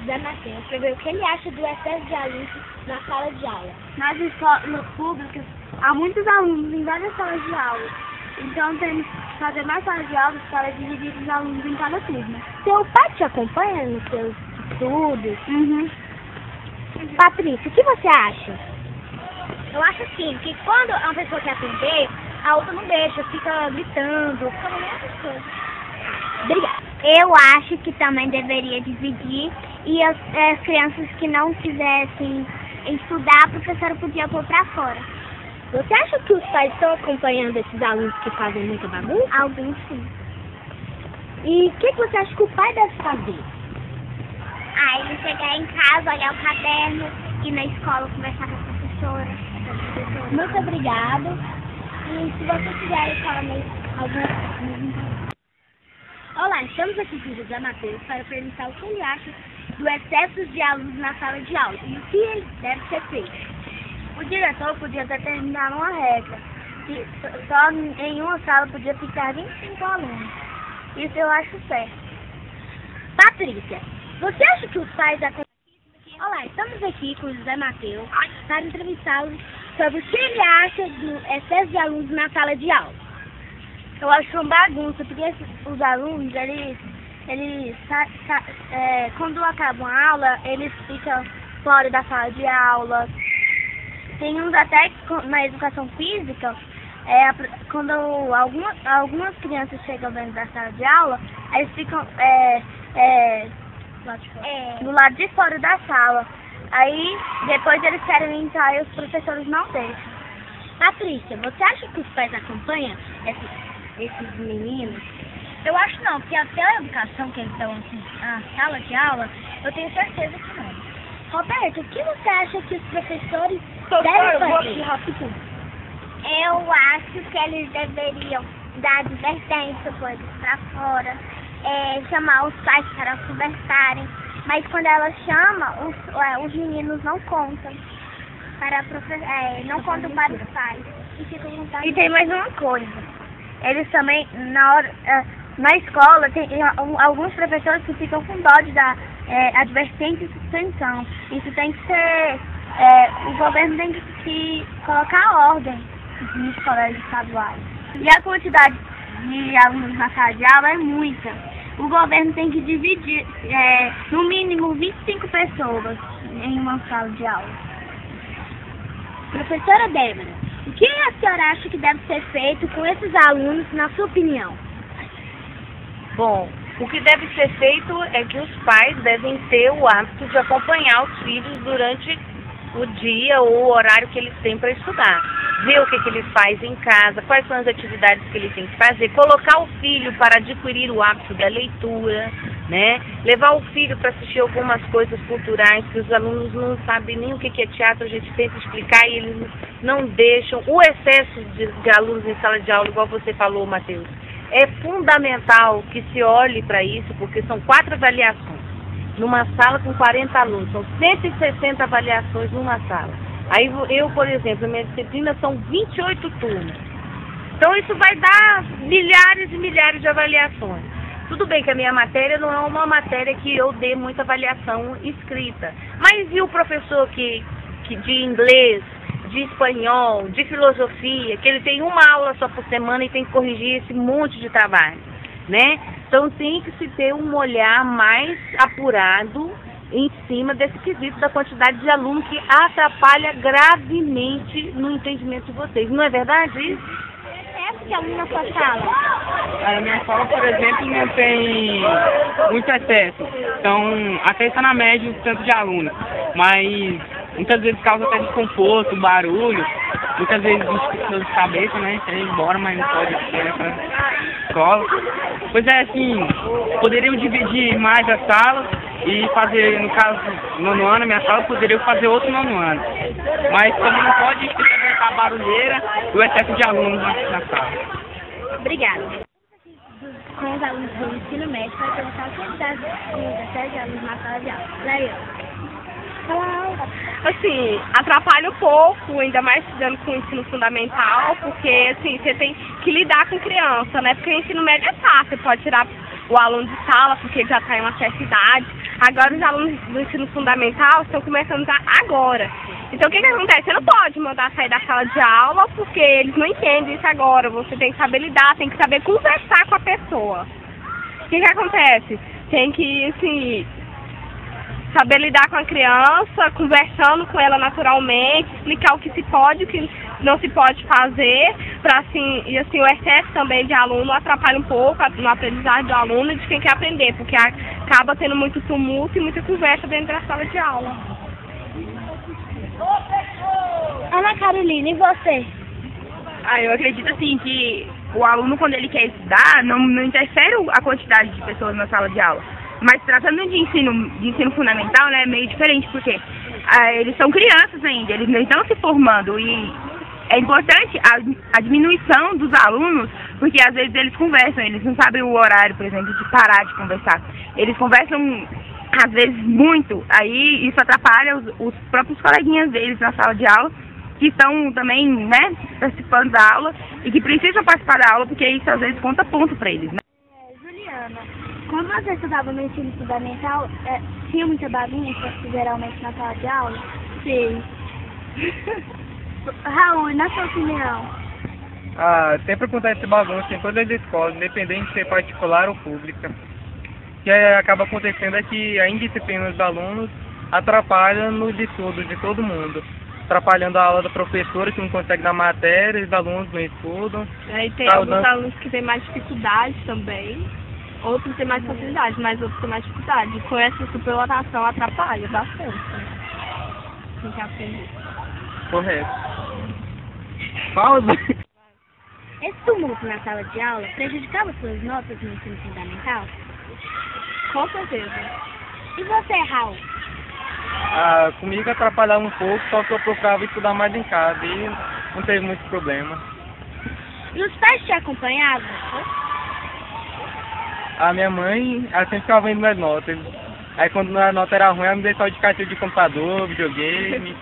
José Matheus para ver o que ele acha do excesso de alunos na sala de aula. Nas escolas públicas, há muitos alunos em várias salas de aula. Então, temos que fazer mais salas de aula para dividir os alunos em cada turma. Seu pai te acompanha nos seus estudos? Uhum. Patrícia, o que você acha? Eu acho assim, que quando uma pessoa quer aprender, a outra não deixa, fica gritando, fica nem essas coisas. Obrigada. Eu acho que também deveria dividir e as crianças que não quisessem estudar, a professora podia pôr para fora. Você acha que os pais estão acompanhando esses alunos que fazem muita bagunça? Alguns sim. E o que você acha que o pai deve fazer? Ele chegar em casa, olhar o caderno, ir na escola conversar com a professora. Muito obrigada. E se você quiser falar mais alguma... Olá, estamos aqui com o José Matheus para perguntar o que ele acha do excesso de alunos na sala de aula e o que deve ser feito. O diretor podia determinar uma regra, que só em uma sala podia ficar 25 alunos. Isso eu acho certo. Patrícia, você acha que os pais... Olá, estamos aqui com o José Matheus para entrevistá-lo sobre o que ele acha do excesso de alunos na sala de aula. Eu acho uma bagunça, porque os alunos, quando acabam a aula, eles ficam fora da sala de aula. Tem uns até que na educação física, quando algumas crianças chegam dentro da sala de aula, eles ficam do lado de fora da sala. Aí, depois eles querem entrar e os professores não deixam. Patrícia, você acha que os pais acompanham esses meninos? Eu acho não, porque até a educação que eles dão na sala de aula, eu tenho certeza que não. Roberto, o que você acha que os professores devem fazer? Eu acho que eles deveriam dar advertência, pôr eles pra fora, chamar os pais para conversarem, mas quando ela chama, os meninos não contam não contam para os pais. E tem mais uma coisa. Eles também, na escola, tem alguns professores que ficam com dó de dar advertência e suspensão. Isso tem que ser... o governo tem que colocar ordem nos colégios estaduais. E a quantidade de alunos na sala de aula é muita. O governo tem que dividir, no mínimo, 25 pessoas em uma sala de aula. Professora Débora, o que a senhora acha que deve ser feito com esses alunos, na sua opinião? Bom, o que deve ser feito é que os pais devem ter o hábito de acompanhar os filhos durante o dia ou o horário que eles têm para estudar. Ver o que eles fazem em casa, quais são as atividades que eles têm que fazer, colocar o filho para adquirir o hábito da leitura, né? Levar o filho para assistir algumas coisas culturais que os alunos não sabem nem o que é teatro, a gente tenta explicar e eles não deixam. O excesso de alunos em sala de aula, igual você falou, Matheus, é fundamental que se olhe para isso, porque são 4 avaliações numa sala com 40 alunos, são 160 avaliações numa sala. Aí eu, por exemplo, minha disciplina são 28 turmas. Então isso vai dar milhares e milhares de avaliações. Tudo bem que a minha matéria não é uma matéria que eu dê muita avaliação escrita. Mas e o professor que de inglês, de espanhol, de filosofia, que ele tem uma aula só por semana e tem que corrigir esse monte de trabalho, né? Então tem que se ter um olhar mais apurado em cima desse quesito da quantidade de alunos que atrapalha gravemente no entendimento de vocês. Não é verdade isso? Que aluno na sua sala? Na minha sala, por exemplo, não tem muito excesso. Então, até está na média o tanto de alunos. Mas muitas vezes causa até desconforto, barulho. Muitas vezes dor de cabeça, né? Quer ir embora, mas não pode ir nessa escola. Pois é, assim, poderiam dividir mais as salas e fazer, no caso, nono ano, minha sala, poderiam fazer outro nono ano. Mas como não pode, fica a barulheira e o excesso de alunos na sala. Obrigada. Com os alunos do ensino médio, para perguntar o que dá do excesso de alunos na sala de aula. Daí, assim, atrapalha um pouco, ainda mais estudando com o ensino fundamental, porque assim, você tem que lidar com criança, né? Porque o ensino médio é fácil, você pode tirar o aluno de sala, porque ele já está em uma certa idade. Agora os alunos do ensino fundamental estão começando agora. Então o que acontece? Você não pode mandar sair da sala de aula porque eles não entendem isso agora. Você tem que saber lidar, tem que saber conversar com a pessoa. O que acontece? Tem que, assim, saber lidar com a criança, conversando com ela naturalmente, explicar o que se pode e o que não se pode fazer, para assim, e assim, o excesso também de aluno atrapalha um pouco no aprendizagem do aluno e de quem quer aprender, porque acaba tendo muito tumulto e muita conversa dentro da sala de aula. Ana Carolina, e você? Eu acredito assim que o aluno, quando ele quer estudar, não interfere a quantidade de pessoas na sala de aula. Mas tratando de ensino fundamental, né, é meio diferente, porque eles são crianças ainda, eles não estão se formando e é importante a diminuição dos alunos, porque às vezes eles conversam, eles não sabem o horário, por exemplo, de parar de conversar. Eles conversam, às vezes, muito, aí isso atrapalha os próprios coleguinhas deles na sala de aula, que estão também, né, participando da aula e que precisam participar da aula, porque isso às vezes conta ponto para eles, né? Juliana, quando você estudava no ensino fundamental, tinha muita bagunça, geralmente, na sala de aula? Sim. Raul, na sua opinião? Sempre acontece bagunça em todas as escolas, independente de ser particular ou pública. O que acaba acontecendo é que a indisciplina dos alunos atrapalha nos estudos de todo mundo. Atrapalhando a aula da professora, que não consegue dar matéria, os alunos não estudam. E tem alguns alunos que têm mais dificuldade também, outros têm mais facilidade, mas outros têm mais dificuldade. Com essa superlotação atrapalha bastante. Tem que aprender. Correto. Pausa. Esse tumulto na sala de aula prejudicava suas notas no ensino fundamental? Com certeza. E você, Raul? Comigo atrapalhava um pouco, só que eu procurava estudar mais em casa e não teve muito problema. E os pais te acompanhavam? A minha mãe, ela sempre ficava vendo minhas notas. Aí quando a nota era ruim, ela me deixava de cartilha de computador, videogame.